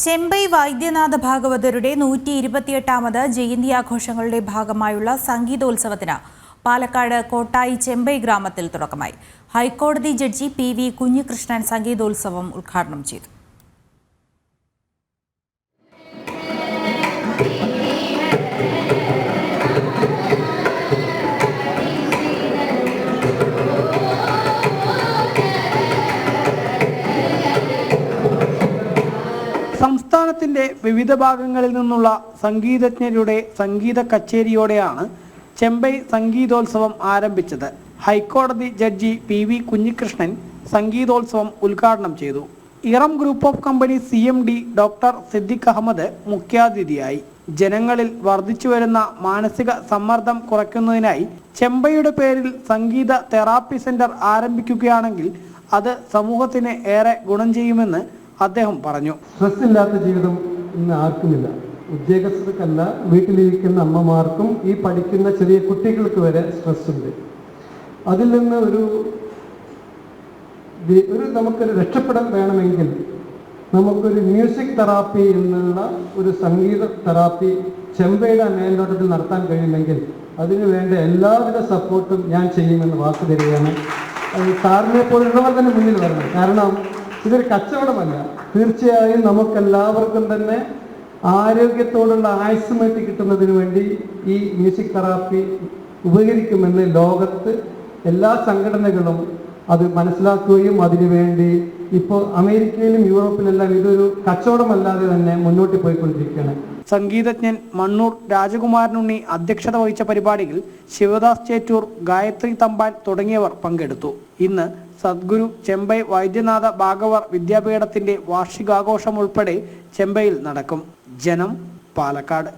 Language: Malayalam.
ചെമ്പൈ വൈദ്യനാഥ ഭാഗവതരുടെ 128ാമത് ജയന്തി ആഘോഷങ്ങളുടെ ഭാഗമായുള്ള സംഗീതോത്സവത്തിന് പാലക്കാട് കോട്ടായി ചെമ്പൈ ഗ്രാമത്തിൽ തുടക്കമായി. ഹൈക്കോടതി ജഡ്ജി PV കുഞ്ഞികൃഷ്ണൻ സംഗീതോത്സവം ഉദ്ഘാടനം ചെയ്തു. സംസ്ഥാനത്തിന്റെ വിവിധ ഭാഗങ്ങളിൽ നിന്നുള്ള സംഗീതജ്ഞരുടെ സംഗീത കച്ചേരിയോടെയാണ് ചെമ്പൈ സംഗീതോത്സവം ആരംഭിച്ചത്. ഹൈക്കോടതി ജഡ്ജി PV കുഞ്ഞികൃഷ്ണൻ സംഗീതോത്സവം ഉദ്ഘാടനം ചെയ്തു. Eram group of company CMD doctor Siddique Ahmed മുഖ്യാതിഥിയായി. ജനങ്ങളിൽ വർദ്ധിച്ചുവരുന്ന മാനസിക സമ്മർദ്ദം കുറയ്ക്കുന്നതിനായി ചെമ്പൈയുടെ പേരിൽ സംഗീത തെറാപ്പി സെന്റർ ആരംഭിക്കുകയാണെങ്കിൽ അത് സമൂഹത്തിന് ഏറെ ഗുണം ചെയ്യുമെന്ന് അദ്ദേഹം പറഞ്ഞു. സ്ട്രെസ് ഇല്ലാത്ത ജീവിതം ഇന്ന് ആർക്കുമില്ല. ഉദ്യോഗസ്ഥർക്കല്ല, വീട്ടിലിരിക്കുന്ന അമ്മമാർക്കും ഈ പഠിക്കുന്ന ചെറിയ കുട്ടികൾക്ക് വരെ സ്ട്രെസ് ഉണ്ട്. അതിൽ നിന്ന് ഒരു നമുക്കൊരു രക്ഷപ്പെടൽ വേണമെങ്കിൽ നമുക്കൊരു മ്യൂസിക് തെറാപ്പി എന്നുള്ള ഒരു സംഗീത തെറാപ്പി ചെമ്പൈയുടെ മേൽനോട്ടത്തിൽ നടത്താൻ കഴിയുമെങ്കിൽ അതിനു വേണ്ട എല്ലാവിധ സപ്പോർട്ടും ഞാൻ ചെയ്യുമെന്ന് വാക്ക് തരികയാണ്. സാറിനെ പോലുള്ളവർ തന്നെ മുന്നിൽ വരണം. കാരണം ഇതൊരു കച്ചവടമല്ല. തീർച്ചയായും നമുക്കെല്ലാവർക്കും തന്നെ ആരോഗ്യത്തോടുള്ള ആയുസ്സുമേറ്റി കിട്ടുന്നതിന് വേണ്ടി ഈ മ്യൂസിക് തെറാപ്പി ഉപകരിക്കുമെന്ന് ലോകത്ത് എല്ലാ സംഘടനകളും അത് മനസ്സിലാക്കുകയും അതിനുവേണ്ടി ഇപ്പോൾ അമേരിക്കയിലും യൂറോപ്പിലെല്ലാം ഇതൊരു കച്ചവടമല്ലാതെ തന്നെ മുന്നോട്ട് പോയിക്കൊണ്ടിരിക്കുകയാണ്. സംഗീതജ്ഞൻ മണ്ണൂർ രാജകുമാരനുണ്ണി അധ്യക്ഷത വഹിച്ച പരിപാടിയിൽ ശിവദാസ് ചേറ്റൂർ, ഗായത്രി തമ്പാൻ തുടങ്ങിയവർ പങ്കെടുത്തു. ഇന്ന് സദ്ഗുരു ചെമ്പൈ വൈദ്യനാഥ ഭാഗവർ വിദ്യാപീഠത്തിന്റെ വാർഷികാഘോഷം ഉൾപ്പെടെ ചെമ്പൈയിൽ നടക്കും. ജനം, പാലക്കാട്.